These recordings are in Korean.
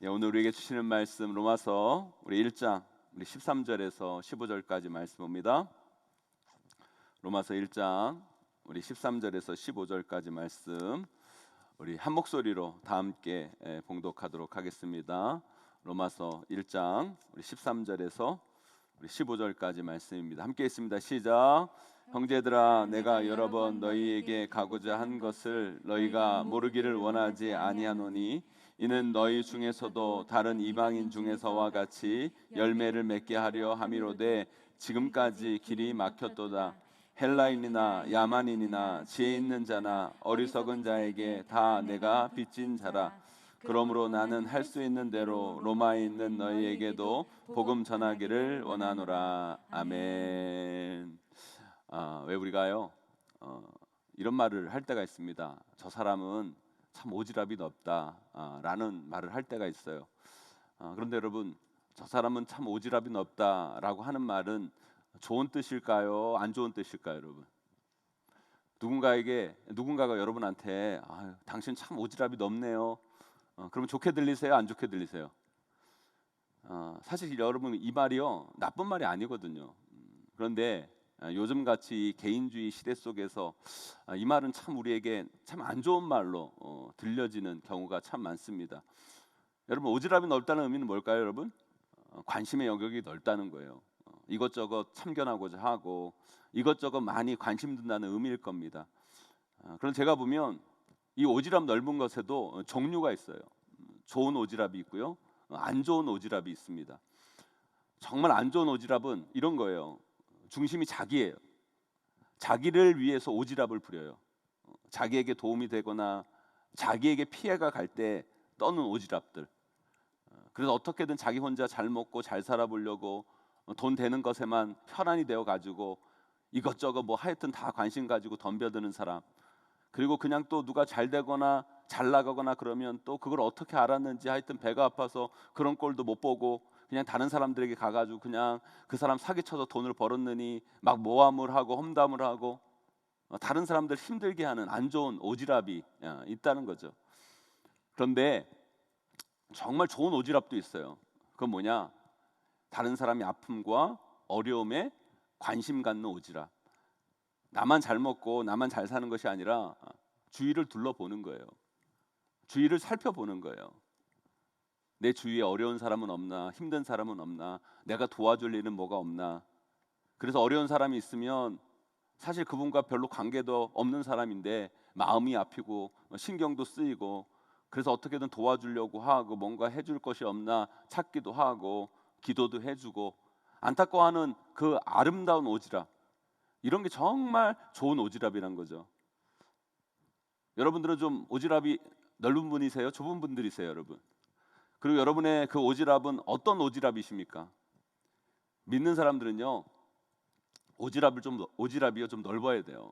오늘 우리에게 주시는 말씀 로마서 우리 1장 우리 13절에서 15절까지 말씀입니다. 로마서 1장 우리 13절에서 15절까지 말씀 우리 한 목소리로 다 함께 봉독하도록 하겠습니다. 로마서 1장 우리 13절에서 우리 15절까지 말씀입니다. 함께 있습니다. 시작. 형제들아, 내가 여러 번 너희에게 가고자 한 것을 너희가 모르기를 원하지 아니하노니 이는 너희 중에서도 다른 이방인 중에서와 같이 열매를 맺게 하려 함이로되 지금까지 길이 막혔도다. 헬라인이나 야만인이나 지혜 있는 자나 어리석은 자에게 다 내가 빚진 자라. 그러므로 나는 할 수 있는 대로 로마에 있는 너희에게도 복음 전하기를 원하노라. 아멘. 왜 우리가요 이런 말을 할 때가 있습니다. 저 사람은 참 오지랖이 넓다 라는 말을 할 때가 있어요. 그런데 여러분, 저 사람은 참 오지랖이 넓다라고 하는 말은 좋은 뜻일까요? 안 좋은 뜻일까요? 여러분, 누군가가 여러분한테 당신 참 오지랖이 넓네요, 그러면 좋게 들리세요? 안 좋게 들리세요? 사실 여러분, 이 말이요 나쁜 말이 아니거든요. 그런데 요즘같이 개인주의 시대 속에서 이 말은 참 우리에게 참 안 좋은 말로 들려지는 경우가 참 많습니다. 여러분, 오지랖이 넓다는 의미는 뭘까요? 여러분, 관심의 영역이 넓다는 거예요. 이것저것 참견하고자 하고 이것저것 많이 관심 든다는 의미일 겁니다. 그런데 제가 보면 이 오지랖 넓은 것에도 종류가 있어요. 좋은 오지랖이 있고요, 안 좋은 오지랖이 있습니다. 정말 안 좋은 오지랖은 이런 거예요. 중심이 자기예요. 자기를 위해서 오지랖을 부려요. 자기에게 도움이 되거나 자기에게 피해가 갈 때 떠는 오지랖들. 그래서 어떻게든 자기 혼자 잘 먹고 잘 살아보려고 돈 되는 것에만 편안히 되어 가지고 이것저것 뭐 하여튼 다 관심 가지고 덤벼드는 사람. 그리고 그냥 또 누가 잘 되거나 잘 나가거나 그러면 또 그걸 어떻게 알았는지 하여튼 배가 아파서 그런 꼴도 못 보고 그냥 다른 사람들에게 가가지고 그냥 그 사람 사기쳐서 돈을 벌었느니 막 모함을 하고 험담을 하고 다른 사람들 힘들게 하는 안 좋은 오지랖이 있다는 거죠. 그런데 정말 좋은 오지랖도 있어요. 그건 뭐냐? 다른 사람의 아픔과 어려움에 관심 갖는 오지랖. 나만 잘 먹고 나만 잘 사는 것이 아니라 주위를 둘러보는 거예요. 주위를 살펴보는 거예요. 내 주위에 어려운 사람은 없나, 힘든 사람은 없나, 내가 도와줄 일은 뭐가 없나. 그래서 어려운 사람이 있으면 사실 그분과 별로 관계도 없는 사람인데 마음이 아프고 신경도 쓰이고, 그래서 어떻게든 도와주려고 하고 뭔가 해줄 것이 없나 찾기도 하고 기도도 해주고, 안타까워하는 그 아름다운 오지랖, 이런 게 정말 좋은 오지랖이란 거죠. 여러분들은 좀 오지랖이 넓은 분이세요? 좁은 분들이세요, 여러분? 그리고 여러분의 그 오지랖은 어떤 오지랖이십니까? 믿는 사람들은요, 오지랖이 좀 넓어야 돼요.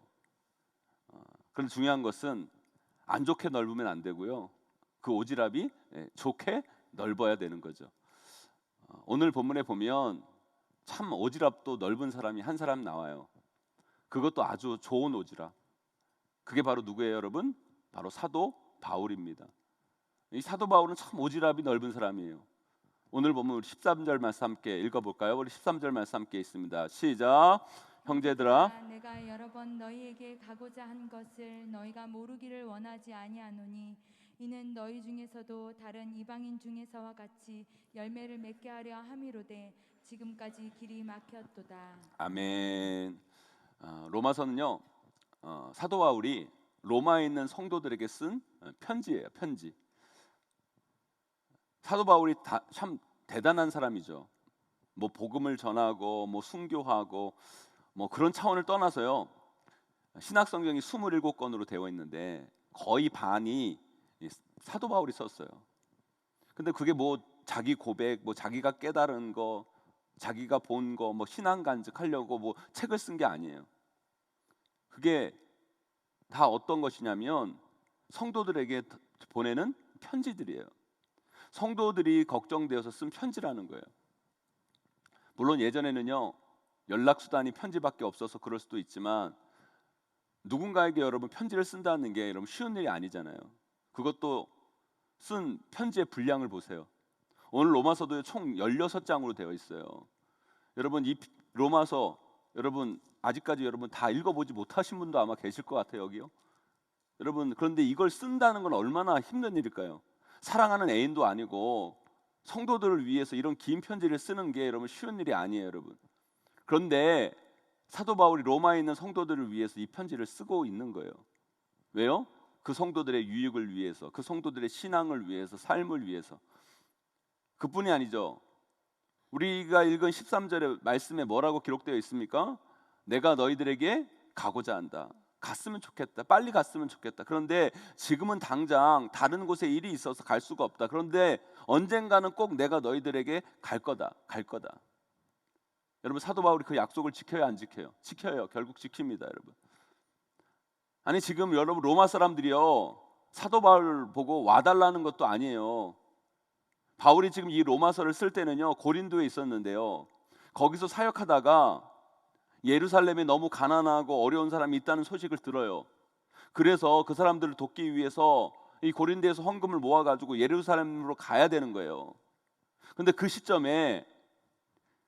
그런데 중요한 것은 안 좋게 넓으면 안 되고요, 그 오지랖이 좋게 넓어야 되는 거죠. 오늘 본문에 보면 참 오지랖도 넓은 사람이 한 사람 나와요. 그것도 아주 좋은 오지랖. 그게 바로 누구예요, 여러분? 바로 사도 바울입니다. 이 사도 바울은 참 오지랖이 넓은 사람이에요. 오늘 보면 우리 13절 말씀 함께 읽어볼까요? 우리 13절 말씀 함께 있습니다. 시작. 형제들아, 내가 여러 번 너희에게 가고자 한 것을 너희가 모르기를 원하지 아니하노니 이는 너희 중에서도 다른 이방인 중에서와 같이 열매를 맺게 하려 함이로되 지금까지 길이 막혔도다. 아멘. 로마서는요, 사도 바울이 로마에 있는 성도들에게 쓴 편지예요. 편지. 사도 바울이 참 대단한 사람이죠. 뭐 복음을 전하고 뭐 순교하고 뭐 그런 차원을 떠나서요, 신약 성경이 27권으로 되어 있는데 거의 반이 사도 바울이 썼어요. 근데 그게 뭐 자기 고백, 뭐 자기가 깨달은 거, 자기가 본 거, 뭐 신앙 간증하려고 뭐 책을 쓴 게 아니에요. 그게 다 어떤 것이냐면 성도들에게 보내는 편지들이에요. 성도들이 걱정되어서 쓴 편지라는 거예요. 물론 예전에는요, 연락수단이 편지밖에 없어서 그럴 수도 있지만 누군가에게 여러분 편지를 쓴다는 게 여러분 쉬운 일이 아니잖아요. 그것도 쓴 편지의 분량을 보세요. 오늘 로마서도 총 16장으로 되어 있어요. 여러분 이 로마서 여러분 아직까지 여러분 다 읽어보지 못하신 분도 아마 계실 것 같아요 여기요. 여러분 그런데 이걸 쓴다는 건 얼마나 힘든 일일까요? 사랑하는 애인도 아니고 성도들을 위해서 이런 긴 편지를 쓰는 게 여러분 쉬운 일이 아니에요 여러분. 그런데 사도 바울이 로마에 있는 성도들을 위해서 이 편지를 쓰고 있는 거예요. 왜요? 그 성도들의 유익을 위해서, 그 성도들의 신앙을 위해서, 삶을 위해서. 그뿐이 아니죠. 우리가 읽은 13절의 말씀에 뭐라고 기록되어 있습니까? 내가 너희들에게 가고자 한다. 갔으면 좋겠다. 빨리 갔으면 좋겠다. 그런데 지금은 당장 다른 곳에 일이 있어서 갈 수가 없다. 그런데 언젠가는 꼭 내가 너희들에게 갈 거다. 갈 거다. 여러분 사도 바울이 그 약속을 지켜야 안 지켜요? 지켜요. 결국 지킵니다, 여러분. 아니 지금 여러분 로마 사람들이요 사도 바울 보고 와달라는 것도 아니에요. 바울이 지금 이 로마서를 쓸 때는요 고린도에 있었는데요. 거기서 사역하다가 예루살렘에 너무 가난하고 어려운 사람이 있다는 소식을 들어요. 그래서 그 사람들을 돕기 위해서 이 고린도에서 헌금을 모아가지고 예루살렘으로 가야 되는 거예요. 근데 그 시점에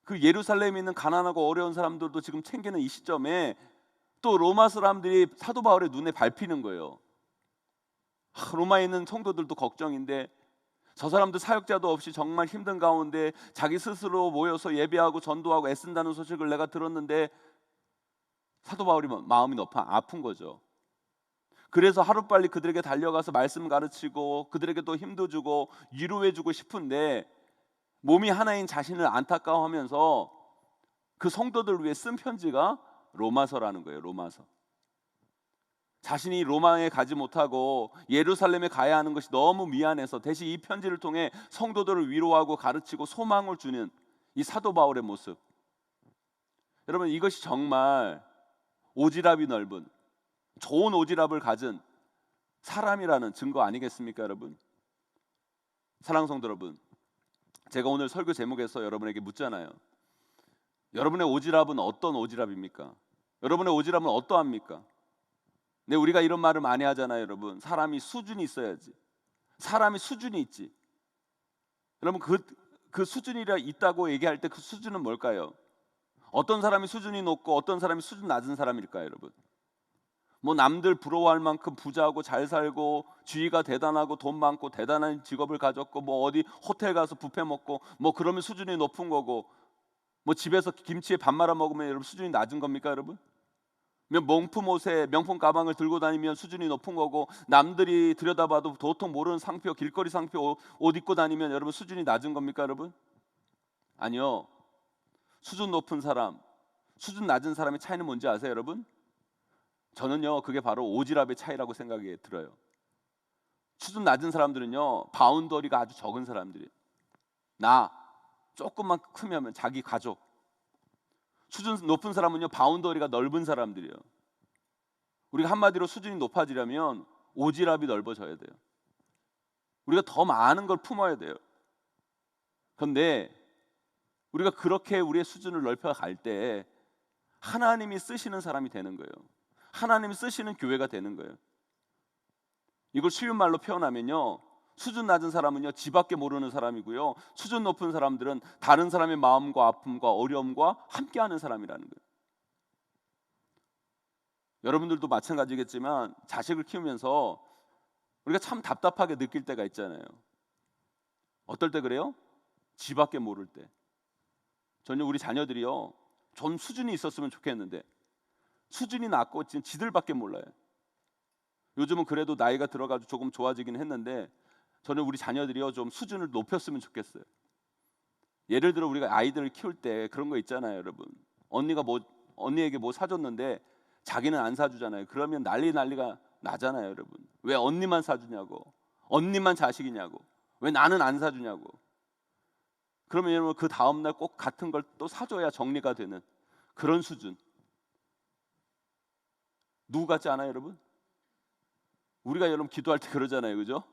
그 예루살렘에 있는 가난하고 어려운 사람들도 지금 챙기는 이 시점에 또 로마 사람들이 사도 바울의 눈에 밟히는 거예요. 로마에 있는 성도들도 걱정인데 저 사람들 사역자도 없이 정말 힘든 가운데 자기 스스로 모여서 예배하고 전도하고 애쓴다는 소식을 내가 들었는데 사도 바울이 마음이 너무 아픈 거죠. 그래서 하루빨리 그들에게 달려가서 말씀 가르치고 그들에게 또 힘도 주고 위로해주고 싶은데 몸이 하나인 자신을 안타까워하면서 그 성도들을 위해 쓴 편지가 로마서라는 거예요. 로마서. 자신이 로마에 가지 못하고 예루살렘에 가야 하는 것이 너무 미안해서 대신 이 편지를 통해 성도들을 위로하고 가르치고 소망을 주는 이 사도 바울의 모습. 여러분 이것이 정말 오지랖이 넓은 좋은 오지랖을 가진 사람이라는 증거 아니겠습니까 여러분? 사랑하는 성도 여러분, 제가 오늘 설교 제목에서 여러분에게 묻잖아요. 여러분의 오지랖은 어떤 오지랖입니까? 여러분의 오지랖은 어떠합니까? 네, 우리가 이런 말을 많이 하잖아요 여러분. 사람이 수준이 있어야지. 사람이 수준이 있지. 여러분 그 수준이라 있다고 얘기할 때 그 수준은 뭘까요? 어떤 사람이 수준이 높고 어떤 사람이 수준 낮은 사람일까요 여러분? 뭐 남들 부러워할 만큼 부자고 잘 살고 지위가 대단하고 돈 많고 대단한 직업을 가졌고 뭐 어디 호텔 가서 뷔페 먹고 뭐 그러면 수준이 높은 거고 뭐 집에서 김치에 밥 말아 먹으면 여러분 수준이 낮은 겁니까 여러분? 명품 옷에 명품 가방을 들고 다니면 수준이 높은 거고 남들이 들여다봐도 도통 모르는 상표 길거리 상표 옷 입고 다니면 여러분 수준이 낮은 겁니까 여러분? 아니요. 수준 높은 사람 수준 낮은 사람의 차이는 뭔지 아세요 여러분? 저는요 그게 바로 오지랖의 차이라고 생각이 들어요. 수준 낮은 사람들은요 바운더리가 아주 적은 사람들이에요. 나 조금만 크면 자기 가족. 수준 높은 사람은요 바운더리가 넓은 사람들이에요. 우리가 한마디로 수준이 높아지려면 오지랖이 넓어져야 돼요. 우리가 더 많은 걸 품어야 돼요. 그런데 우리가 그렇게 우리의 수준을 넓혀갈 때 하나님이 쓰시는 사람이 되는 거예요. 하나님이 쓰시는 교회가 되는 거예요. 이걸 쉬운 말로 표현하면요 수준 낮은 사람은요 지밖에 모르는 사람이고요 수준 높은 사람들은 다른 사람의 마음과 아픔과 어려움과 함께하는 사람이라는 거예요. 여러분들도 마찬가지겠지만 자식을 키우면서 우리가 참 답답하게 느낄 때가 있잖아요. 어떨 때 그래요? 지밖에 모를 때. 저는 우리 자녀들이요 좀 수준이 있었으면 좋겠는데 수준이 낮고 지금 지들밖에 몰라요. 요즘은 그래도 나이가 들어가지고 조금 좋아지긴 했는데 저는 우리 자녀들이요 좀 수준을 높였으면 좋겠어요. 예를 들어 우리가 아이들을 키울 때 그런 거 있잖아요 여러분. 언니에게 뭐 사줬는데 자기는 안 사주잖아요. 그러면 난리가 나잖아요 여러분. 왜 언니만 사주냐고, 언니만 자식이냐고, 왜 나는 안 사주냐고. 그러면 여러분 그 다음날 꼭 같은 걸 또 사줘야 정리가 되는 그런 수준. 누구 같지 않아요 여러분? 우리가 여러분 기도할 때 그러잖아요 그죠?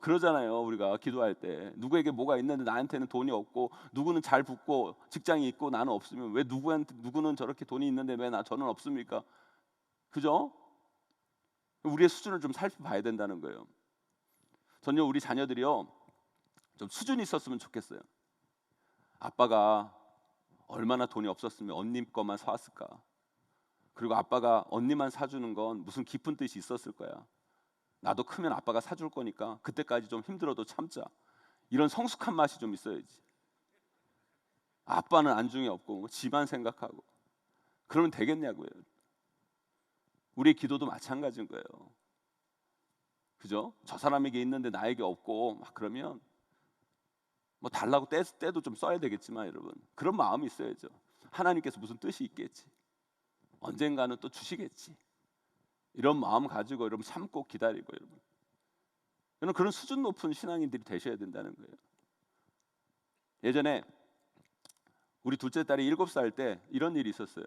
그러잖아요 우리가 기도할 때 누구에게 뭐가 있는데 나한테는 돈이 없고 누구는 잘 붙고 직장이 있고 나는 없으면 왜 누구는 저렇게 돈이 있는데 왜 저는 없습니까? 그죠? 우리의 수준을 좀 살펴봐야 된다는 거예요. 전혀 우리 자녀들이요 좀 수준이 있었으면 좋겠어요. 아빠가 얼마나 돈이 없었으면 언니 것만 사왔을까? 그리고 아빠가 언니만 사주는 건 무슨 깊은 뜻이 있었을 거야. 나도 크면 아빠가 사줄 거니까 그때까지 좀 힘들어도 참자. 이런 성숙한 맛이 좀 있어야지. 아빠는 안중에 없고 지만 생각하고 그러면 되겠냐고요. 우리의 기도도 마찬가지인 거예요. 그죠? 저 사람에게 있는데 나에게 없고 막 그러면 뭐 달라고 때도 좀 써야 되겠지만 여러분 그런 마음이 있어야죠. 하나님께서 무슨 뜻이 있겠지. 언젠가는 또 주시겠지. 이런 마음 가지고 여러분 참고 기다리고 여러분 그런 수준 높은 신앙인들이 되셔야 된다는 거예요. 예전에 우리 둘째 딸이 7살 때 이런 일이 있었어요.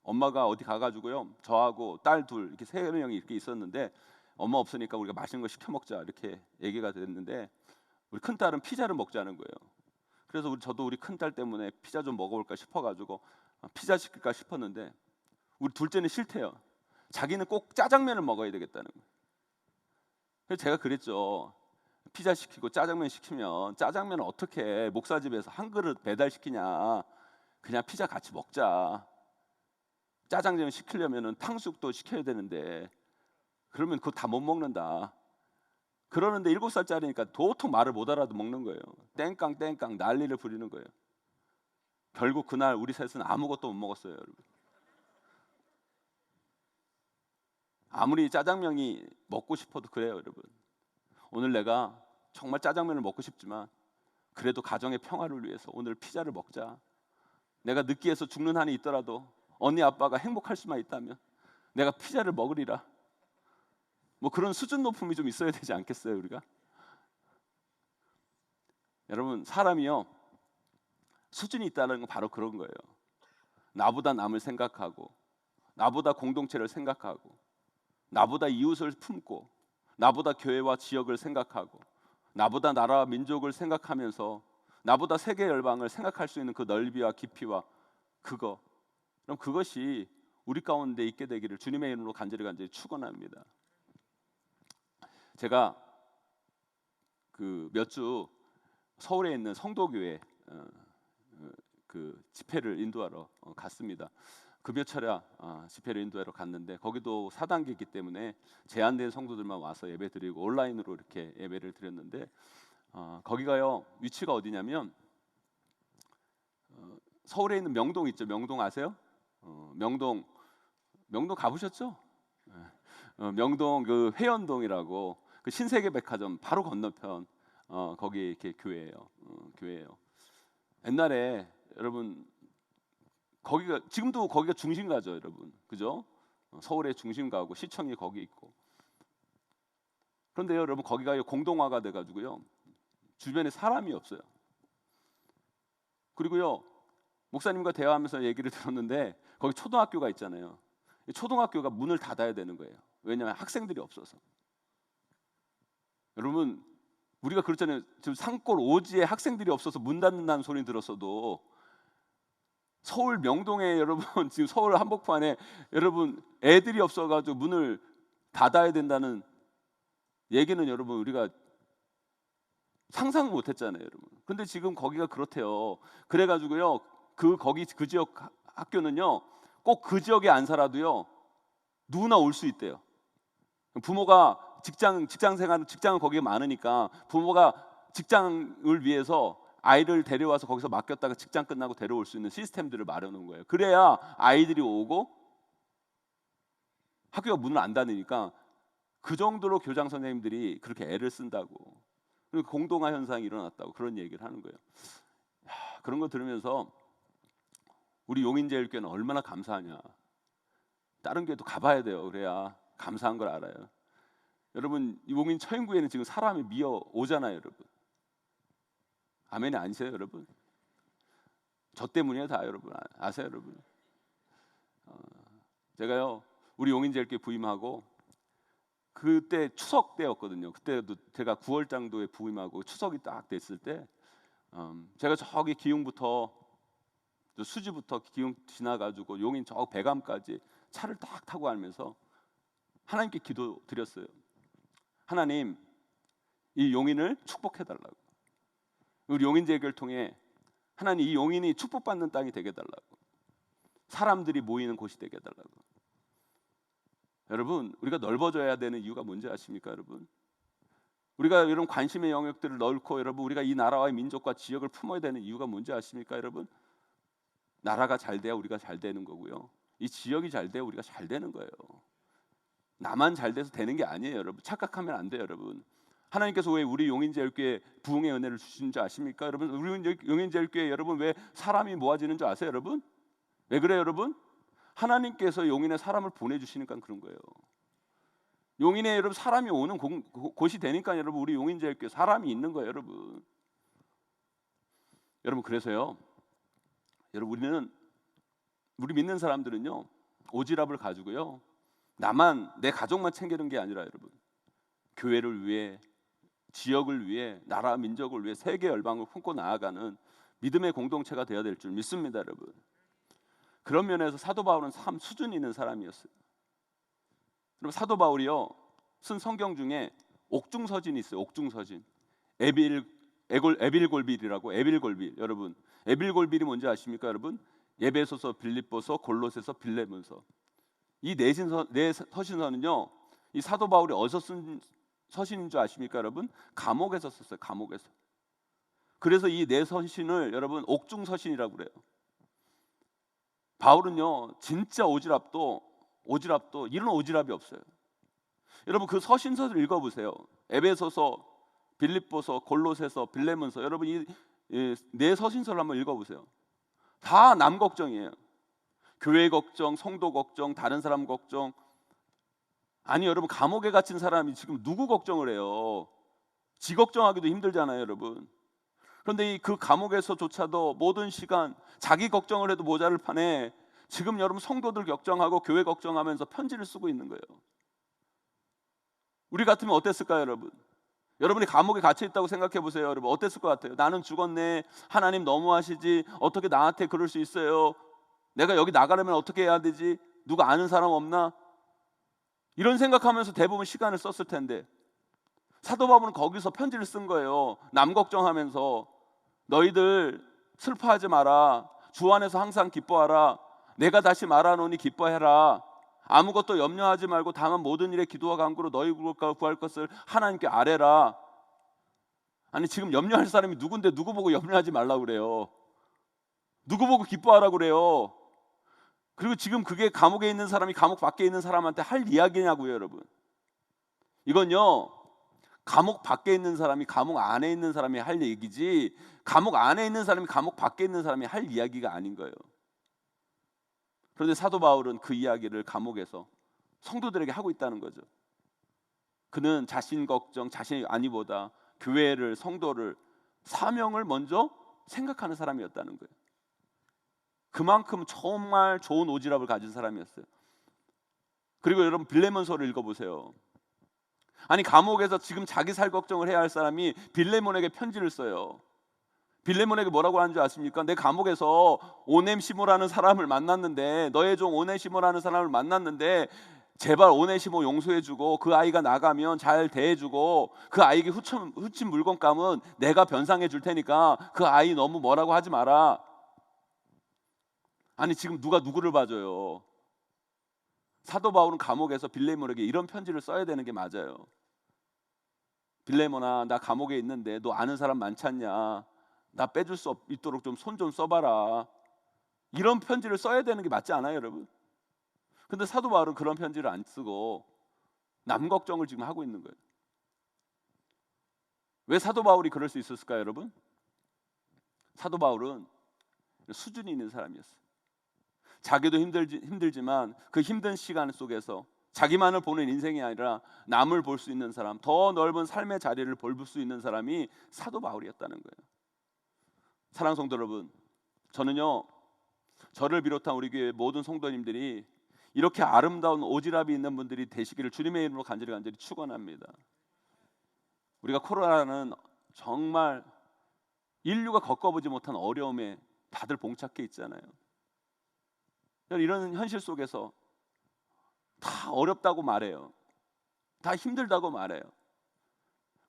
엄마가 어디 가가지고요 저하고 딸 둘 이렇게 3명이 이렇게 있었는데 엄마 없으니까 우리가 맛있는 거 시켜 먹자 이렇게 얘기가 됐는데 우리 큰 딸은 피자를 먹자는 거예요. 그래서 저도 우리 큰 딸 때문에 피자 좀 먹어볼까 싶어가지고 피자 시킬까 싶었는데 우리 둘째는 싫대요. 자기는 꼭 짜장면을 먹어야 되겠다는 거예요. 그래서 제가 그랬죠. 피자 시키고 짜장면 시키면 짜장면을 어떻게 목사집에서 한 그릇 배달시키냐. 그냥 피자 같이 먹자. 짜장면 시키려면 탕수육도 시켜야 되는데 그러면 그거 다 못 먹는다. 그러는데 7살짜리니까 도통 말을 못 알아도 먹는 거예요. 땡깡 난리를 부리는 거예요. 결국 그날 우리 셋은 아무것도 못 먹었어요, 여러분. 아무리 짜장면이 먹고 싶어도 그래요, 여러분. 오늘 내가 정말 짜장면을 먹고 싶지만 그래도 가정의 평화를 위해서 오늘 피자를 먹자. 내가 느끼해서 죽는 한이 있더라도 언니 아빠가 행복할 수만 있다면 내가 피자를 먹으리라. 뭐 그런 수준 높음이 좀 있어야 되지 않겠어요, 우리가? 여러분 사람이요 수준이 있다는 건 바로 그런 거예요. 나보다 남을 생각하고 나보다 공동체를 생각하고 나보다 이웃을 품고 나보다 교회와 지역을 생각하고 나보다 나라와 민족을 생각하면서 나보다 세계 열방을 생각할 수 있는 그 넓이와 깊이와 그럼 그것이 우리 가운데 있게 되기를 주님의 이름으로 간절히 축원합니다. 제가 그 몇 주 서울에 있는 성도교회 그 집회를 인도하러 갔습니다. 금요철야 집회를 인도하러 갔는데 거기도 4단계이기 때문에 제한된 성도들만 와서 예배드리고 온라인으로 이렇게 예배를 드렸는데 거기가요 위치가 어디냐면 서울에 있는 명동 있죠. 명동 아세요? 명동 가보셨죠? 명동 그 회원동이라고 그 신세계백화점 바로 건너편 거기 이렇게 교회예요. 옛날에 여러분 거기가 지금도 거기가 중심가죠, 여러분. 그죠? 서울의 중심가고 시청이 거기 있고. 그런데요, 여러분 거기가 공동화가 돼 가지고요. 주변에 사람이 없어요. 그리고요. 목사님과 대화하면서 얘기를 들었는데 거기 초등학교가 있잖아요. 초등학교가 문을 닫아야 되는 거예요. 왜냐하면 학생들이 없어서. 여러분 우리가 그렇잖아요. 지금 산골 오지에 학생들이 없어서 문 닫는다는 소리 들었어도 서울 명동에 여러분 지금 서울 한복판 안에 여러분 애들이 없어가지고 문을 닫아야 된다는 얘기는 여러분 우리가 상상 못했잖아요, 여러분. 근데 지금 거기가 그렇대요. 그래가지고요 거기 그 지역 학교는요 꼭 그 지역에 안 살아도요 누구나 올 수 있대요. 부모가 직장은 거기에 많으니까 부모가 직장을 위해서 아이를 데려와서 거기서 맡겼다가 직장 끝나고 데려올 수 있는 시스템들을 마련한 거예요. 그래야 아이들이 오고 학교가 문을 안 닫으니까 그 정도로 교장 선생님들이 그렇게 애를 쓴다고. 그리고 공동화 현상이 일어났다고 그런 얘기를 하는 거예요. 그런 거 들으면서 우리 용인제일교회는 얼마나 감사하냐. 다른 교회도 가봐야 돼요. 그래야 감사한 걸 알아요. 여러분 용인 처인구에는 지금 사람이 미어 오잖아요, 여러분. 아멘이 아니세요, 여러분? 저 때문이에요, 다 여러분. 아세요, 여러분? 제가요 우리 용인제일교회 부임하고 그때 추석 때였거든요. 그때도 제가 9월 정도에 부임하고 추석이 딱 됐을 때 제가 저기 기흥부터 수지부터 기흥 지나가지고 용인 저 배감까지 차를 딱 타고 가면서 하나님께 기도드렸어요. 하나님 이 용인을 축복해달라고. 우리 용인제교를 통해 하나님 이 용인이 축복받는 땅이 되게 해달라고, 사람들이 모이는 곳이 되게 해달라고. 여러분, 우리가 넓어져야 되는 이유가 뭔지 아십니까? 여러분, 우리가 이런 관심의 영역들을 넓고 여러분 우리가 이 나라와 민족과 지역을 품어야 되는 이유가 뭔지 아십니까? 여러분, 나라가 잘 돼야 우리가 잘 되는 거고요, 이 지역이 잘 돼야 우리가 잘 되는 거예요. 나만 잘 돼서 되는 게 아니에요. 여러분, 착각하면 안 돼요. 여러분, 하나님께서 왜 우리 용인제일교회 부흥의 은혜를 주신 줄 아십니까? 여러분, 우리 용인제일교회 여러분 왜 사람이 모아지는 줄 아세요? 여러분, 왜 그래요? 여러분, 하나님께서 용인에 사람을 보내주시니까 그런 거예요. 용인에 여러분 사람이 오는 곳이 되니까 여러분 우리 용인제일교회 사람이 있는 거예요. 여러분, 그래서요, 여러분, 우리 믿는 사람들은요 오지랖을 가지고요 나만, 내 가족만 챙기는 게 아니라 여러분 교회를 위해, 지역을 위해, 나라 민족을 위해 세계 열방을 품고 나아가는 믿음의 공동체가 되어야 될 줄 믿습니다. 여러분, 그런 면에서 사도 바울은 참 수준 있는 사람이었어요. 여러분, 사도 바울이요 쓴 성경 중에 옥중서진이 있어요. 옥중서진. 에빌골빌이라고. 에빌골빌. 여러분, 에빌골빌이 뭔지 아십니까? 여러분, 에베소서, 빌립보서, 골로새서, 빌레몬서. 이 네 서신서는요 이 사도 바울이 어디서 쓴 서신인 줄 아십니까? 여러분, 감옥에서 썼어요. 감옥에서. 그래서 이 네 서신을 여러분 옥중서신이라고 그래요. 바울은요 진짜 오지랖도 이런 오지랖이 없어요. 여러분, 그 서신서를 읽어보세요. 에베소서, 빌립보서, 골로새서, 빌레몬서. 여러분, 이 네 서신서를 한번 읽어보세요. 다 남 걱정이에요. 교회 걱정, 성도 걱정, 다른 사람 걱정. 아니 여러분, 감옥에 갇힌 사람이 지금 누구 걱정을 해요? 지 걱정하기도 힘들잖아요. 여러분, 그런데 그 감옥에서조차도 모든 시간 자기 걱정을 해도 모자를 판에 지금 여러분 성도들 걱정하고 교회 걱정하면서 편지를 쓰고 있는 거예요. 우리 같으면 어땠을까요? 여러분이 감옥에 갇혀 있다고 생각해 보세요. 여러분, 어땠을 것 같아요? 나는 죽었네, 하나님 너무하시지, 어떻게 나한테 그럴 수 있어요, 내가 여기 나가려면 어떻게 해야 되지, 누가 아는 사람 없나, 이런 생각하면서 대부분 시간을 썼을 텐데 사도 바울은 거기서 편지를 쓴 거예요. 남 걱정하면서 너희들 슬퍼하지 마라, 주 안에서 항상 기뻐하라, 내가 다시 말하노니 기뻐해라, 아무것도 염려하지 말고 다만 모든 일에 기도와 간구로 너희 구할 것을 하나님께 아뢰라. 아니 지금 염려할 사람이 누군데 누구 보고 염려하지 말라고 그래요? 누구 보고 기뻐하라고 그래요? 그리고 지금 그게 감옥에 있는 사람이 감옥 밖에 있는 사람한테 할 이야기냐고요. 여러분, 이건요 감옥 밖에 있는 사람이 감옥 안에 있는 사람이 할 얘기지, 감옥 안에 있는 사람이 감옥 밖에 있는 사람이 할 이야기가 아닌 거예요. 그런데 사도 바울은 그 이야기를 감옥에서 성도들에게 하고 있다는 거죠. 그는 자신 걱정, 자신이 아니보다 교회를, 성도를, 사명을 먼저 생각하는 사람이었다는 거예요. 그만큼 정말 좋은 오지랖을 가진 사람이었어요. 그리고 여러분, 빌레몬서를 읽어보세요. 아니 감옥에서 지금 자기 살 걱정을 해야 할 사람이 빌레몬에게 편지를 써요. 빌레몬에게 뭐라고 하는 줄 아십니까? 내 감옥에서 오네시모라는 사람을 만났는데, 너의 종 오네시모라는 사람을 만났는데 제발 오네시모 용서해주고 그 아이가 나가면 잘 대해주고 그 아이에게 훔친 물건감은 내가 변상해 줄 테니까 그 아이 너무 뭐라고 하지 마라. 아니 지금 누가 누구를 봐줘요? 사도 바울은 감옥에서 빌레몬에게 이런 편지를 써야 되는 게 맞아요. 빌레몬아, 나 감옥에 있는데 너 아는 사람 많지 않냐? 나 빼줄 수 있도록 좀 손 좀 써봐라. 이런 편지를 써야 되는 게 맞지 않아요, 여러분? 근데 사도 바울은 그런 편지를 안 쓰고 남 걱정을 지금 하고 있는 거예요. 왜 사도 바울이 그럴 수 있었을까요, 여러분? 사도 바울은 수준이 있는 사람이었어요. 자기도 힘들지만 그 힘든 시간 속에서 자기만을 보는 인생이 아니라 남을 볼 수 있는 사람, 더 넓은 삶의 자리를 볼 수 있는 사람이 사도 바울이었다는 거예요. 사랑하는 성도 여러분, 저는요 저를 비롯한 우리 교회 모든 성도님들이 이렇게 아름다운 오지랖이 있는 분들이 되시기를 주님의 이름으로 간절히 축원합니다. 우리가 코로나는 정말 인류가 겪어보지 못한 어려움에 다들 봉착해 있잖아요. 이런 현실 속에서 다 어렵다고 말해요. 다 힘들다고 말해요.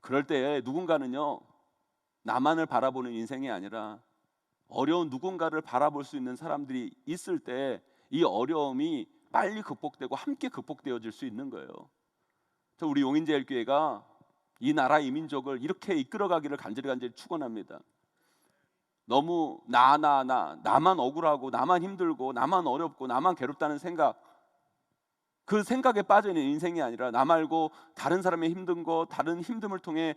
그럴 때 누군가는요 나만을 바라보는 인생이 아니라 어려운 누군가를 바라볼 수 있는 사람들이 있을 때 이 어려움이 빨리 극복되고 함께 극복되어질 수 있는 거예요. 저 우리 용인제일교회가 이 나라 이 민족을 이렇게 이끌어가기를 간절히 축원합니다. 너무 나만 억울하고 나만 힘들고 나만 어렵고 나만 괴롭다는 생각, 그 생각에 빠져 있는 인생이 아니라 나 말고 다른 사람의 힘든 거, 다른 힘듦을 통해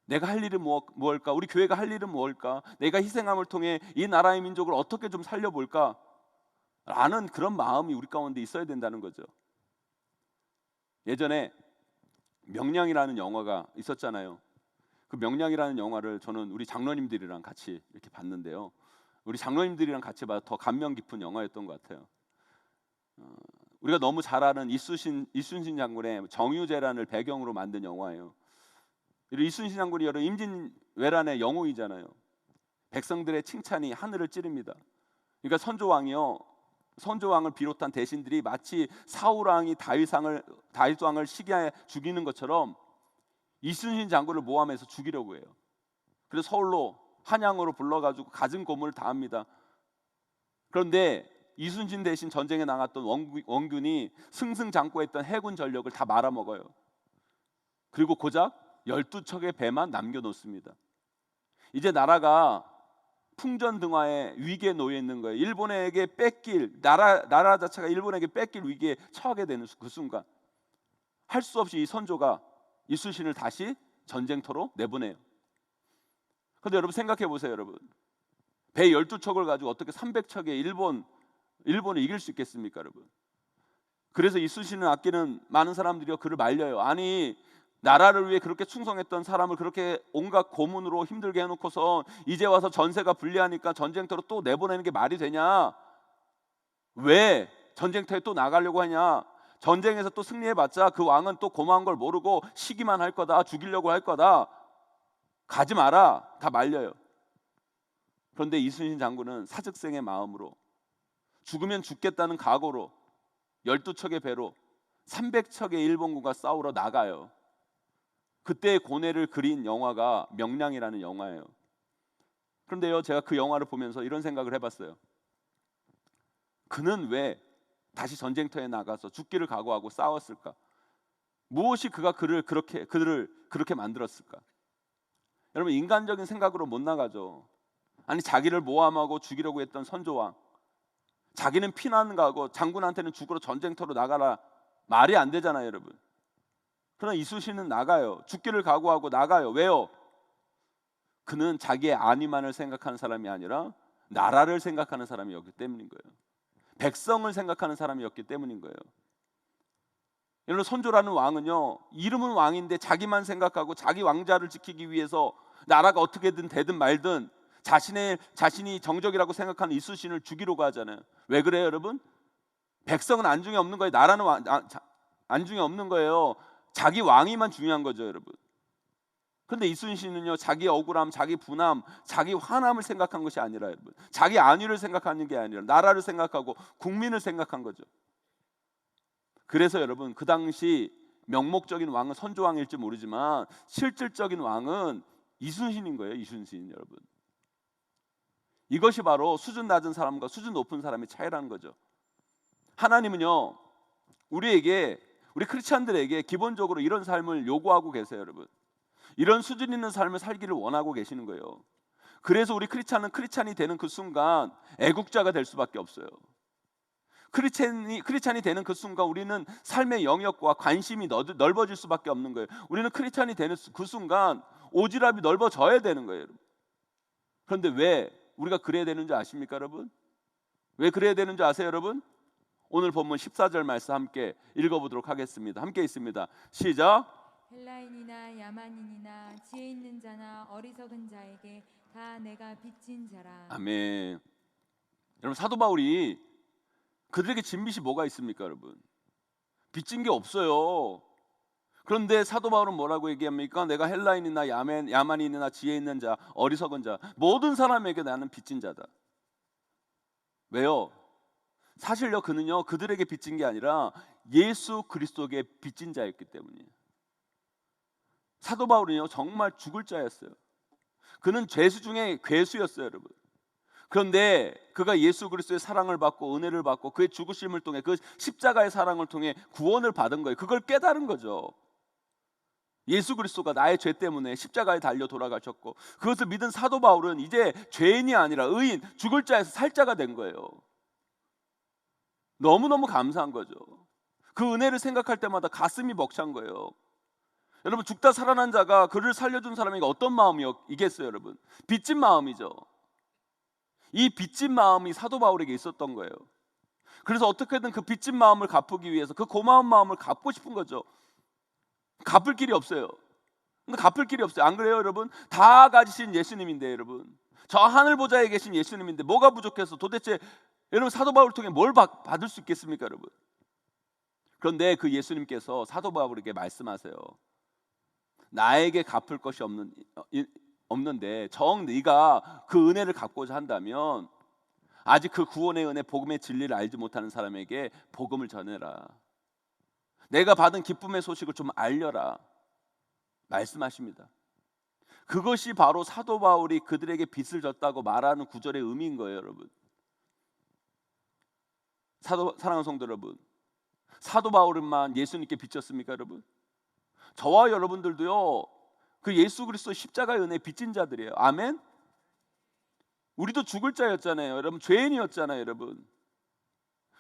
내가 할 일은 무엇일까? 우리 교회가 할 일은 무엇일까? 내가 희생함을 통해 이 나라의 민족을 어떻게 좀 살려볼까? 라는 그런 마음이 우리 가운데 있어야 된다는 거죠. 예전에 명량이라는 영화가 있었잖아요. 그 명량이라는 영화를 저는 우리 장로님들이랑 같이 이렇게 봤는데요. 우리 장로님들이랑 같이 봐서 더 감명 깊은 영화였던 것 같아요. 우리가 너무 잘 아는 이순신 장군의 정유재란을 배경으로 만든 영화예요. 이순신 장군이 여러 임진왜란의 영웅이잖아요. 백성들의 칭찬이 하늘을 찌릅니다. 그러니까 선조왕을 비롯한 대신들이 마치 사울왕이 다윗왕을 시기하에 죽이는 것처럼 이순신 장군을 모함해서 죽이려고 해요. 그래서 서울로 한양으로 불러가지고 갖은 고문을 다합니다. 그런데 이순신 대신 전쟁에 나갔던 원균이 승승장구했던 해군 전력을 다 말아먹어요. 그리고 고작 12척의 배만 남겨놓습니다. 이제 나라가 풍전등화의 위기에 놓여 있는 거예요. 일본에게 뺏길 나라 자체가 일본에게 뺏길 위기에 처하게 되는 그 순간 할 수 없이 이 선조가 이순신을 다시 전쟁터로 내보내요. 그런데 여러분 생각해 보세요. 여러분 배 12척을 가지고 어떻게 300척의 일본을 이길 수 있겠습니까? 여러분. 그래서 이순신을 아끼는 많은 사람들이 그를 말려요. 아니 나라를 위해 그렇게 충성했던 사람을 그렇게 온갖 고문으로 힘들게 해놓고서 이제 와서 전세가 불리하니까 전쟁터로 또 내보내는 게 말이 되냐? 왜 전쟁터에 또 나가려고 하냐? 전쟁에서 또 승리해봤자 그 왕은 또 고마운 걸 모르고 시기만 할 거다, 죽이려고 할 거다, 가지 마라, 다 말려요. 그런데 이순신 장군은 사직생의 마음으로 죽으면 죽겠다는 각오로 12척의 배로 300척의 일본군과 싸우러 나가요. 그때의 고뇌를 그린 영화가 명량이라는 영화예요. 그런데요, 제가 그 영화를 보면서 이런 생각을 해봤어요. 그는 왜 다시 전쟁터에 나가서 죽기를 각오하고 싸웠을까? 무엇이 그들을 그렇게 만들었을까? 여러분 인간적인 생각으로 못 나가죠. 아니 자기를 모함하고 죽이려고 했던 선조왕, 자기는 피난 가고 장군한테는 죽으러 전쟁터로 나가라, 말이 안 되잖아요, 여러분. 그러나 이순신은 나가요. 죽기를 각오하고 나가요. 왜요? 그는 자기의 안위만을 생각하는 사람이 아니라 나라를 생각하는 사람이었기 때문인 거예요. 백성을 생각하는 사람이었기 때문인 거예요. 여러분 선조라는 왕은요, 이름은 왕인데 자기만 생각하고 자기 왕자를 지키기 위해서 나라가 어떻게든 되든 말든 자신이 정적이라고 생각하는 이순신을 죽이려고 하잖아요. 왜 그래요, 여러분? 백성은 안중에 없는 거예요. 나라는 안중에 없는 거예요. 자기 왕위만 중요한 거죠, 여러분. 그런데 이순신은요, 자기 억울함, 자기 분함, 자기 화남을 생각한 것이 아니라, 여러분, 자기 안위를 생각하는 게 아니라 나라를 생각하고 국민을 생각한 거죠. 그래서 여러분 그 당시 명목적인 왕은 선조왕일지 모르지만 실질적인 왕은 이순신인 거예요. 이순신. 여러분, 이것이 바로 수준 낮은 사람과 수준 높은 사람의 차이라는 거죠. 하나님은요, 우리 크리스찬들에게 기본적으로 이런 삶을 요구하고 계세요. 여러분, 이런 수준 있는 삶을 살기를 원하고 계시는 거예요. 그래서 우리 크리스찬이 되는 그 순간 애국자가 될 수밖에 없어요. 크리스찬이 되는 그 순간 우리는 삶의 영역과 관심이 넓어질 수밖에 없는 거예요. 우리는 크리스찬이 되는 그 순간 오지랖이 넓어져야 되는 거예요. 그런데 왜 우리가 그래야 되는지 아십니까, 여러분? 왜 그래야 되는지 아세요, 여러분? 오늘 본문 14절 말씀 함께 읽어보도록 하겠습니다. 함께 있습니다. 시작. 헬라인이나 야만인이나 지혜 있는 자나 어리석은 자에게 다 내가 빚진 자라. 아멘. 여러분 사도 바울이 그들에게 진 빚이 뭐가 있습니까, 여러분? 빚진 게 없어요. 그런데 사도 바울은 뭐라고 얘기합니까? 내가 헬라인이나 야만인이나 지혜 있는 자, 어리석은 자, 모든 사람에게 나는 빚진 자다. 왜요? 사실요, 그는요 그들에게 빚진 게 아니라 예수 그리스도에게 빚진 자였기 때문이에요. 사도 바울은요 정말 죽을 자였어요. 그는 죄수 중에 괴수였어요, 여러분. 그런데 그가 예수 그리스도의 사랑을 받고 은혜를 받고 그의 죽으심을 통해 그 십자가의 사랑을 통해 구원을 받은 거예요. 그걸 깨달은 거죠. 예수 그리스도가 나의 죄 때문에 십자가에 달려 돌아가셨고, 그것을 믿은 사도 바울은 이제 죄인이 아니라 의인, 죽을 자에서 살 자가 된 거예요. 너무너무 감사한 거죠. 그 은혜를 생각할 때마다 가슴이 벅찬 거예요. 여러분, 죽다 살아난 자가 그를 살려준 사람에게 어떤 마음이겠어요, 여러분? 빚진 마음이죠. 이 빚진 마음이 사도 바울에게 있었던 거예요. 그래서 어떻게든 그 빚진 마음을 갚기 위해서 그 고마운 마음을 갚고 싶은 거죠. 갚을 길이 없어요. 근데 갚을 길이 없어요. 안 그래요, 여러분? 다 가지신 예수님인데, 여러분. 저 하늘 보좌에 계신 예수님인데 뭐가 부족해서 도대체 여러분 사도 바울을 통해 뭘 받을 수 있겠습니까, 여러분? 그런데 그 예수님께서 사도 바울에게 말씀하세요. 나에게 갚을 것이 없는데 정 네가 그 은혜를 갚고자 한다면 아직 그 구원의 은혜, 복음의 진리를 알지 못하는 사람에게 복음을 전해라. 내가 받은 기쁨의 소식을 좀 알려라 말씀하십니다. 그것이 바로 사도 바울이 그들에게 빚을 졌다고 말하는 구절의 의미인 거예요, 여러분. 사랑하는 성도 여러분, 사도 바울은만 예수님께 빚졌습니까, 여러분? 저와 여러분들도요, 그 예수 그리스도 십자가의 은혜 빚진 자들이에요. 아멘. 우리도 죽을 자였잖아요, 여러분. 죄인이었잖아요, 여러분.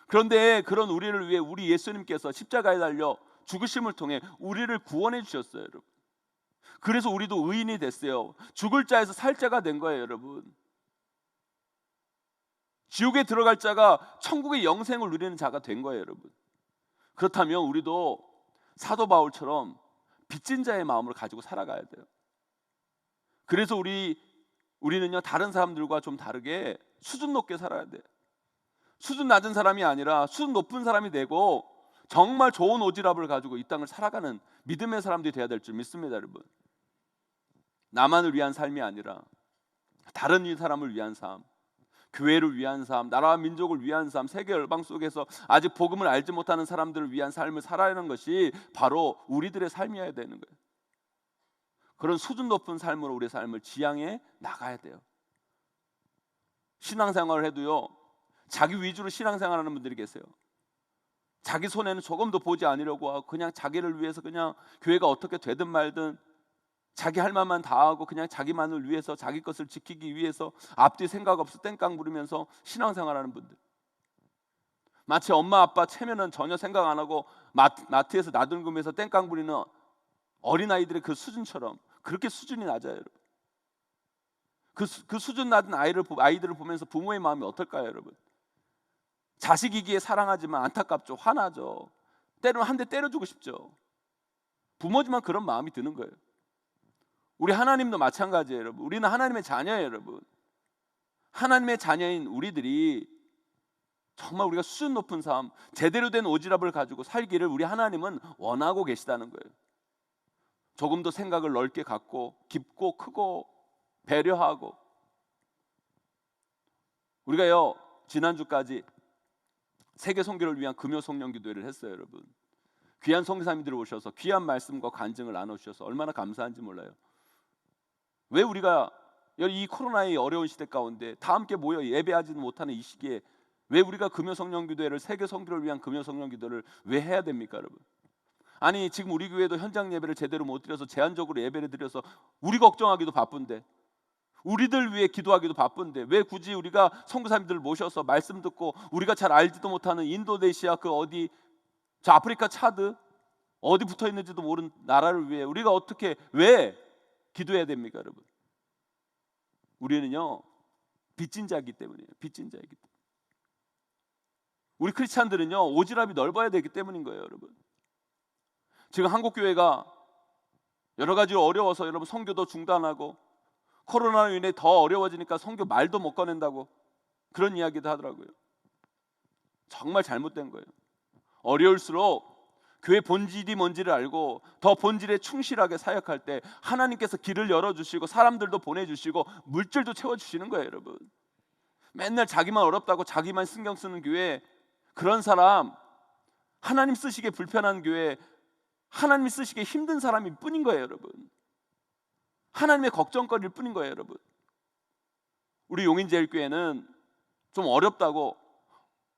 그런데 그런 우리를 위해 우리 예수님께서 십자가에 달려 죽으심을 통해 우리를 구원해 주셨어요, 여러분. 그래서 우리도 의인이 됐어요. 죽을 자에서 살 자가 된 거예요, 여러분. 지옥에 들어갈 자가 천국의 영생을 누리는 자가 된 거예요, 여러분. 그렇다면 우리도 사도 바울처럼 빚진 자의 마음을 가지고 살아가야 돼요. 그래서 우리는요, 다른 사람들과 좀 다르게 수준 높게 살아야 돼요. 수준 낮은 사람이 아니라 수준 높은 사람이 되고 정말 좋은 오지랖을 가지고 이 땅을 살아가는 믿음의 사람들이 돼야 될 줄 믿습니다, 여러분. 나만을 위한 삶이 아니라 다른 사람을 위한 삶, 교회를 위한 삶, 나라와 민족을 위한 삶, 세계 열방 속에서 아직 복음을 알지 못하는 사람들을 위한 삶을 살아야 하는 것이 바로 우리들의 삶이어야 되는 거예요. 그런 수준 높은 삶으로 우리의 삶을 지향해 나가야 돼요. 신앙생활을 해도요, 자기 위주로 신앙생활하는 분들이 계세요. 자기 손에는 조금도 보지 않으려고 하고 그냥 자기를 위해서 그냥 교회가 어떻게 되든 말든 자기 할 말만 다 하고 그냥 자기만을 위해서 자기 것을 지키기 위해서 앞뒤 생각 없이 땡깡 부리면서 신앙생활하는 분들. 마치 엄마 아빠 체면은 전혀 생각 안 하고 마트에서 나들구면서 땡깡 부리는 어린아이들의 그 수준처럼 그렇게 수준이 낮아요, 여러분. 그 수준 낮은 아이들을 보면서 부모의 마음이 어떨까요, 여러분? 자식이기에 사랑하지만 안타깝죠. 화나죠. 때로는 한 대 때려주고 싶죠. 부모지만 그런 마음이 드는 거예요. 우리 하나님도 마찬가지예요, 여러분. 우리는 하나님의 자녀예요, 여러분. 하나님의 자녀인 우리들이 정말 우리가 수준 높은 삶, 제대로 된 오지랖을 가지고 살기를 우리 하나님은 원하고 계시다는 거예요. 조금 더 생각을 넓게 갖고 깊고 크고 배려하고. 우리가요, 지난주까지 세계 선교를 위한 금요 성령 기도회를 했어요, 여러분. 귀한 선교사님들이 오셔서 귀한 말씀과 간증을 나눠주셔서 얼마나 감사한지 몰라요. 왜 우리가 이 코로나의 어려운 시대 가운데 다 함께 모여 예배하지는 못하는 이 시기에 왜 우리가 금요 성령 기도회를, 세계 선교를 위한 금요 성령 기도를 왜 해야 됩니까, 여러분? 아니, 지금 우리 교회도 현장 예배를 제대로 못 드려서 제한적으로 예배를 드려서 우리 걱정하기도 바쁜데, 우리들 위해 기도하기도 바쁜데 왜 굳이 우리가 선교사님들을 모셔서 말씀 듣고 우리가 잘 알지도 못하는 인도네시아 저 아프리카 차드 어디 붙어 있는지도 모르는 나라를 위해 우리가 어떻게 왜 기도해야 됩니까, 여러분? 우리는요, 빚진 자이기 때문이에요. 빚진 자이기 때문에. 우리 크리스찬들은요, 오지랖이 넓어야 되기 때문인 거예요, 여러분. 지금 한국 교회가 여러 가지로 어려워서 여러분 선교도 중단하고 코로나로 인해 더 어려워지니까 선교 말도 못 꺼낸다고 그런 이야기도 하더라고요. 정말 잘못된 거예요. 어려울수록 교회 본질이 뭔지를 알고 더 본질에 충실하게 사역할 때 하나님께서 길을 열어주시고 사람들도 보내주시고 물질도 채워주시는 거예요, 여러분. 맨날 자기만 어렵다고 자기만 신경 쓰는 교회, 그런 사람, 하나님 쓰시기에 불편한 교회, 하나님 쓰시기에 힘든 사람이 뿐인 거예요, 여러분. 하나님의 걱정거리일 뿐인 거예요, 여러분. 우리 용인제일교회는 좀 어렵다고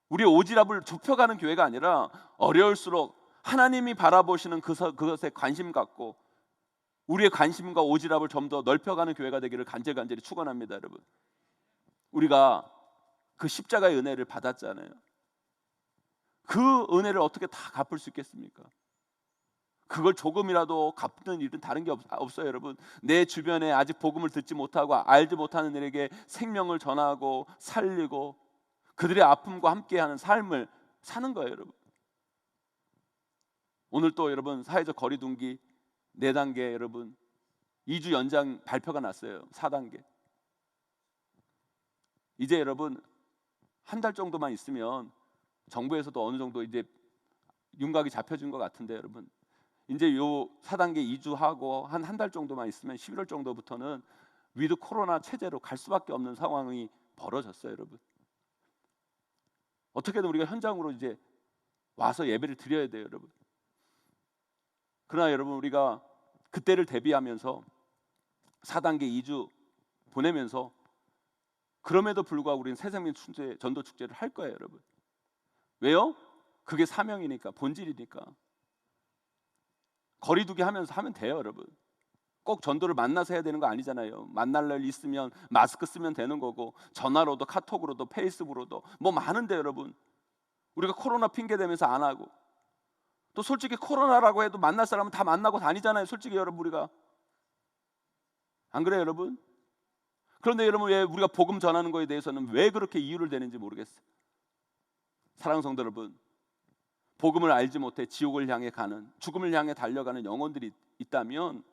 우리의 오지랖을 좁혀가는 교회가 아니라 어려울수록 하나님이 바라보시는 그것에 관심 갖고 우리의 관심과 오지랖을 좀 더 넓혀가는 교회가 되기를 간절히 축원합니다, 여러분. 우리가 그 십자가의 은혜를 받았잖아요. 그 은혜를 어떻게 다 갚을 수 있겠습니까? 그걸 조금이라도 갚는 일은 다른 게 없어요, 여러분. 내 주변에 아직 복음을 듣지 못하고 알지 못하는 일에게 생명을 전하고 살리고 그들의 아픔과 함께하는 삶을 사는 거예요, 여러분. 오늘 또 여러분 사회적 거리두기 4단계 여러분 2주 연장 발표가 났어요. 4단계. 이제 여러분 한 달 정도만 있으면 정부에서도 어느 정도 이제 윤곽이 잡혀진 것 같은데 여러분, 이제 요 4단계 2주 하고 한 달 정도만 있으면 11월 정도부터는 위드 코로나 체제로 갈 수밖에 없는 상황이 벌어졌어요, 여러분. 어떻게든 우리가 현장으로 이제 와서 예배를 드려야 돼요, 여러분. 그러나 여러분 우리가 그때를 대비하면서 4단계 2주 보내면서 그럼에도 불구하고 우리는 새생명 축제, 전도 축제를 할 거예요, 여러분. 왜요? 그게 사명이니까, 본질이니까. 거리두기 하면서 하면 돼요, 여러분. 꼭 전도를 만나서 해야 되는 거 아니잖아요. 만날 날 있으면 마스크 쓰면 되는 거고, 전화로도 카톡으로도 페이스북으로도 뭐 많은데 여러분, 우리가 코로나 핑계 대면서 안 하고, 또 솔직히 코로나라고 해도 만날 사람은 다 만나고 다니잖아요, 솔직히 여러분. 우리가 안 그래요, 여러분? 그런데 여러분, 왜 우리가 복음 전하는 거에 대해서는 왜 그렇게 이유를 대는지 모르겠어요. 사랑하는 성도 여러분, 복음을 알지 못해 지옥을 향해 가는, 죽음을 향해 달려가는 영혼들이 있다면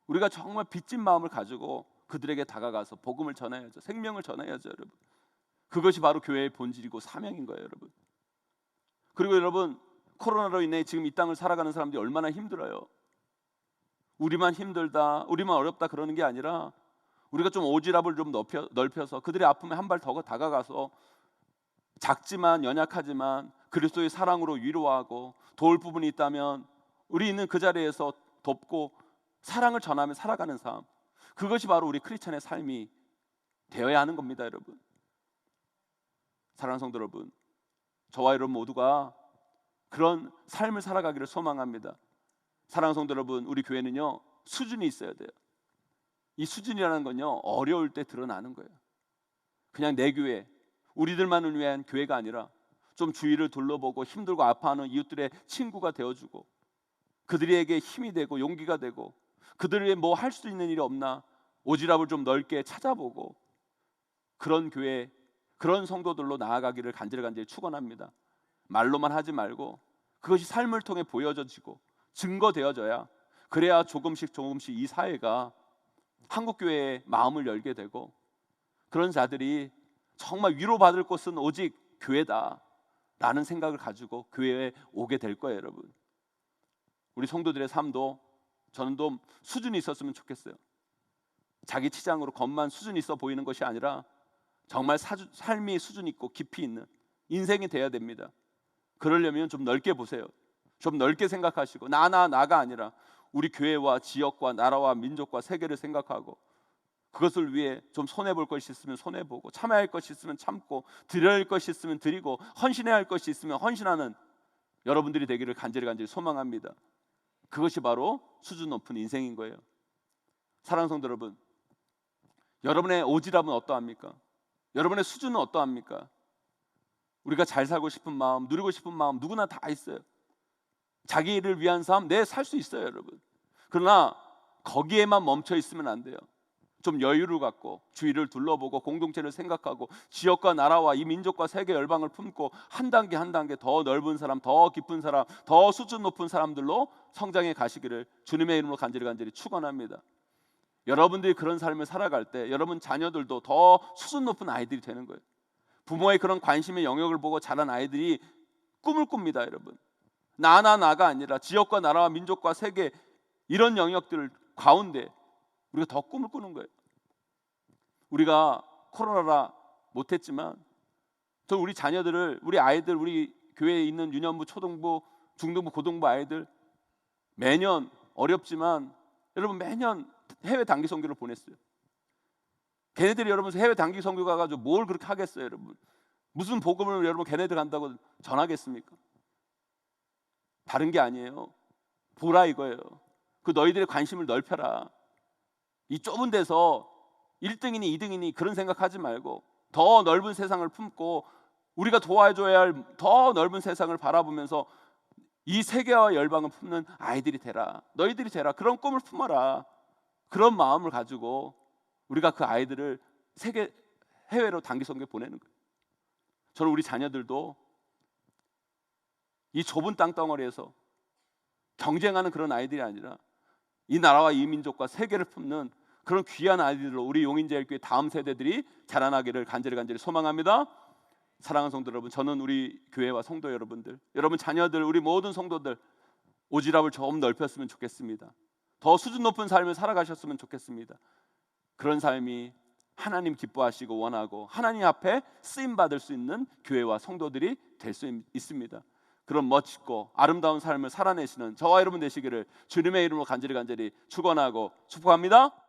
우리가 정말 빚진 마음을 가지고 그들에게 다가가서 복음을 전해야죠. 생명을 전해야죠, 여러분. 그것이 바로 교회의 본질이고 사명인 거예요, 여러분. 그리고 여러분, 코로나로 인해 지금 이 땅을 살아가는 사람들이 얼마나 힘들어요. 우리만 힘들다, 우리만 어렵다 그러는 게 아니라 우리가 좀 오지랖을 좀 넓혀서 그들의 아픔에 한 발 더 다가가서 작지만 연약하지만 그리스도의 사랑으로 위로하고 도울 부분이 있다면 우리 있는 그 자리에서 돕고 사랑을 전하며 살아가는 삶, 그것이 바로 우리 크리스찬의 삶이 되어야 하는 겁니다, 여러분. 사랑하는 성도 여러분, 저와 여러분 모두가 그런 삶을 살아가기를 소망합니다. 사랑하는 성도 여러분, 우리 교회는요 수준이 있어야 돼요. 이 수준이라는 건요 어려울 때 드러나는 거예요. 그냥 내 교회, 우리들만을 위한 교회가 아니라 좀 주위를 둘러보고 힘들고 아파하는 이웃들의 친구가 되어주고 그들에게 힘이 되고 용기가 되고 그들에게 뭐 할 수 있는 일이 없나 오지랖을 좀 넓게 찾아보고 그런 교회, 그런 성도들로 나아가기를 간절히 축원합니다. 말로만 하지 말고 그것이 삶을 통해 보여져지고 증거되어져야, 그래야 조금씩 이 사회가 한국교회의 마음을 열게 되고 그런 자들이 정말 위로받을 곳은 오직 교회다 라는 생각을 가지고 교회에 오게 될 거예요, 여러분. 우리 성도들의 삶도 저는 좀 수준이 있었으면 좋겠어요. 자기 치장으로 겉만 수준이 있어 보이는 것이 아니라 정말 삶이 수준 있고 깊이 있는 인생이 돼야 됩니다. 그러려면 좀 넓게 보세요. 좀 넓게 생각하시고 나가 아니라 우리 교회와 지역과 나라와 민족과 세계를 생각하고 그것을 위해 좀 손해볼 것이 있으면 손해보고 참아야 할 것이 있으면 참고 드려야 할 것이 있으면 드리고 헌신해야 할 것이 있으면 헌신하는 여러분들이 되기를 간절히 소망합니다. 그것이 바로 수준 높은 인생인 거예요. 사랑하는 성도 여러분, 여러분의 오지랖은 어떠합니까? 여러분의 수준은 어떠합니까? 우리가 잘 살고 싶은 마음, 누리고 싶은 마음 누구나 다 있어요. 자기를 위한 삶, 살 수 있어요, 여러분. 그러나 거기에만 멈춰 있으면 안 돼요. 좀 여유를 갖고 주위를 둘러보고 공동체를 생각하고 지역과 나라와 이 민족과 세계 열방을 품고 한 단계 한 단계 더 넓은 사람, 더 깊은 사람, 더 수준 높은 사람들로 성장해 가시기를 주님의 이름으로 간절히 축원합니다. 여러분들이 그런 삶을 살아갈 때 여러분 자녀들도 더 수준 높은 아이들이 되는 거예요. 부모의 그런 관심의 영역을 보고 자란 아이들이 꿈을 꿉니다, 여러분. 나가 아니라 지역과 나라와 민족과 세계 이런 영역들 가운데 우리가 더 꿈을 꾸는 거예요. 우리가 코로나라 못했지만 저 우리 자녀들을, 우리 아이들, 우리 교회에 있는 유년부, 초등부, 중등부, 고등부 아이들 매년 어렵지만 여러분 매년 해외 단기 선교를 보냈어요. 걔네들이 여러분 해외 단기 선교 가가지고 뭘 그렇게 하겠어요, 여러분? 무슨 복음을 여러분 걔네들 간다고 전하겠습니까? 다른 게 아니에요. 보라 이거예요. 그 너희들의 관심을 넓혀라. 이 좁은 데서 1등이니 2등이니 그런 생각하지 말고 더 넓은 세상을 품고 우리가 도와줘야 할 더 넓은 세상을 바라보면서 이 세계와 열방을 품는 아이들이 되라. 너희들이 되라. 그런 꿈을 품어라. 그런 마음을 가지고 우리가 그 아이들을 세계 해외로 단기 선교에 보내는 거예요. 저는 우리 자녀들도 이 좁은 땅덩어리에서 경쟁하는 그런 아이들이 아니라 이 나라와 이 민족과 세계를 품는 그런 귀한 아이들로 우리 용인제일교회 다음 세대들이 자라나기를 간절히 소망합니다. 사랑하는 성도 여러분, 저는 우리 교회와 성도 여러분들, 여러분 자녀들, 우리 모든 성도들 오지랖을 좀 넓혔으면 좋겠습니다. 더 수준 높은 삶을 살아가셨으면 좋겠습니다. 그런 삶이 하나님 기뻐하시고 원하고 하나님 앞에 쓰임 받을 수 있는 교회와 성도들이 될 수 있습니다. 그런 멋지고 아름다운 삶을 살아내시는 저와 여러분 되시기를 주님의 이름으로 간절히 축원하고 축복합니다.